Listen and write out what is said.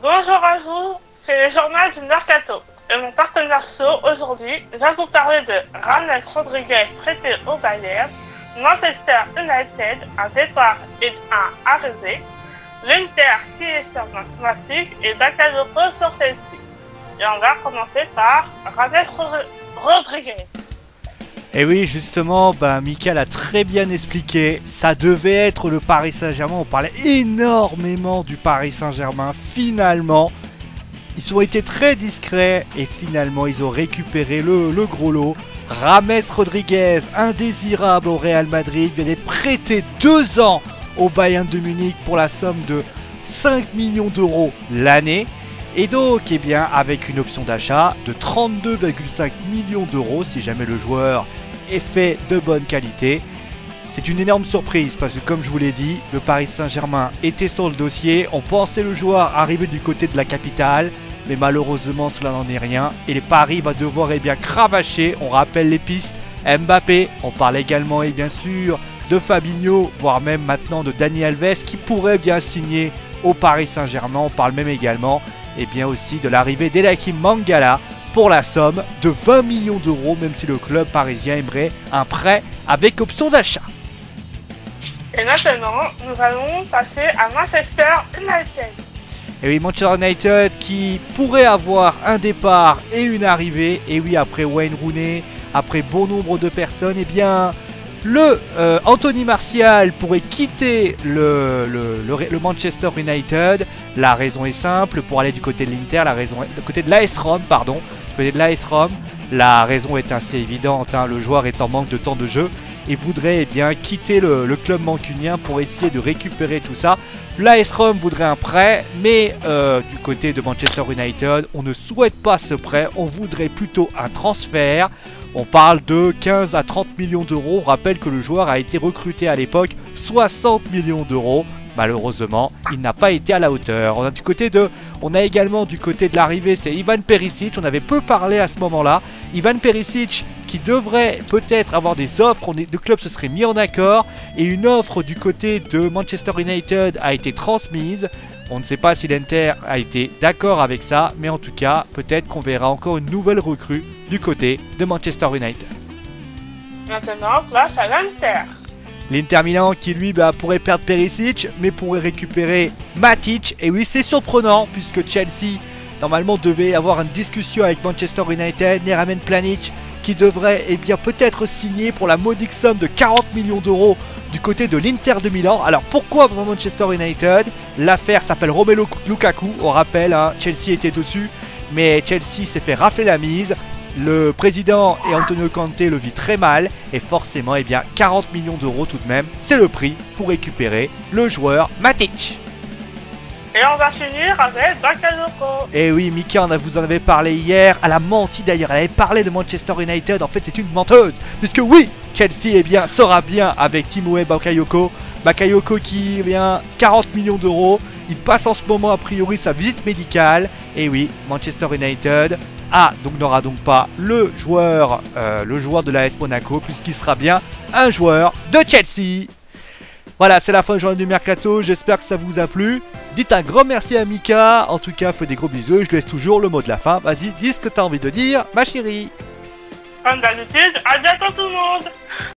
Bonjour à vous, c'est le journal du Mercato. Et mon partenaire chaud aujourd'hui va vous parler de James Rodriguez prêté au Bayern, Manchester United, un départ et un arrivé, l'Inter qui est sur mathématiques et Bakayoko sur celle-ci. Et on va commencer par James Rodriguez. Et oui, justement, Mika l'a très bien expliqué, ça devait être le Paris Saint-Germain, on parlait énormément du Paris Saint-Germain, finalement, ils ont été très discrets et finalement ils ont récupéré le gros lot. James Rodriguez, indésirable au Real Madrid, vient d'être prêté 2 ans au Bayern de Munich pour la somme de 5 millions d'euros l'année. Et donc, eh bien, avec une option d'achat de 32,5 millions d'euros si jamais le joueur est fait de bonne qualité. C'est une énorme surprise parce que comme je vous l'ai dit, le Paris Saint-Germain était sur le dossier. On pensait le joueur arriver du côté de la capitale, mais malheureusement cela n'en est rien. Et les Paris va devoir cravacher. On rappelle les pistes, Mbappé, on parle également et bien sûr de Fabinho, voire même maintenant de Dani Alves qui pourrait bien signer au Paris Saint-Germain. On parle même également et bien aussi de l'arrivée d'Elakim Mangala pour la somme de 20 millions d'euros, même si le club parisien aimerait un prêt avec option d'achat. Et maintenant, nous allons passer à Manchester United. Et oui, Manchester United qui pourrait avoir un départ et une arrivée. Et oui, après Wayne Rooney, après bon nombre de personnes, et bien le Anthony Martial pourrait quitter le Manchester United. La raison est simple, pour aller du côté de l'Inter, la raison est du côté de l'AS Rome, pardon. Du côté de l'AS Rome, la raison est assez évidente, hein, le joueur est en manque de temps de jeu et voudrait quitter le club mancunien pour essayer de récupérer tout ça. L'AS Rome voudrait un prêt, mais du côté de Manchester United, on ne souhaite pas ce prêt, on voudrait plutôt un transfert. On parle de 15 à 30 millions d'euros. On rappelle que le joueur a été recruté à l'époque 60 millions d'euros. Malheureusement, il n'a pas été à la hauteur. On a également du côté de l'arrivée, c'est Ivan Perisic. On avait peu parlé à ce moment-là. Ivan Perisic qui devrait peut-être avoir des offres. Le club se serait mis en accord et une offre du côté de Manchester United a été transmise. On ne sait pas si l'Inter a été d'accord avec ça, mais en tout cas, peut-être qu'on verra encore une nouvelle recrue du côté de Manchester United. Maintenant, place à l'Inter. L'Inter Milan qui lui pourrait perdre Perisic, mais pourrait récupérer Matic. Et oui, c'est surprenant puisque Chelsea, normalement, devait avoir une discussion avec Manchester United. Neremen Pjanic qui devrait peut-être signer pour la modique somme de 40 millions d'euros du côté de l'Inter de Milan. Alors pourquoi Manchester United? L'affaire s'appelle Romelu Lukaku, on rappelle, hein, Chelsea était dessus, mais Chelsea s'est fait rafler la mise. Le président et Antonio Conte le vit très mal et forcément 40 millions d'euros tout de même, c'est le prix pour récupérer le joueur Matic. Et on va finir avec Bakayoko. Et oui, Mika, vous en avez parlé hier. Elle a menti d'ailleurs. Elle avait parlé de Manchester United. En fait, c'est une menteuse. Puisque oui, Chelsea sera bien avec Timothée Bakayoko. Bakayoko qui 40 millions d'euros. Il passe en ce moment a priori sa visite médicale. Et oui, Manchester United n'aura donc pas le joueur de l'AS Monaco. Puisqu'il sera bien un joueur de Chelsea. Voilà, c'est la fin du journal du Mercato, j'espère que ça vous a plu. Dites un grand merci à Mika, en tout cas, fais des gros bisous, je laisse toujours le mot de la fin. Vas-y, dis ce que t'as envie de dire, ma chérie. Comme d'habitude, à bientôt tout le monde.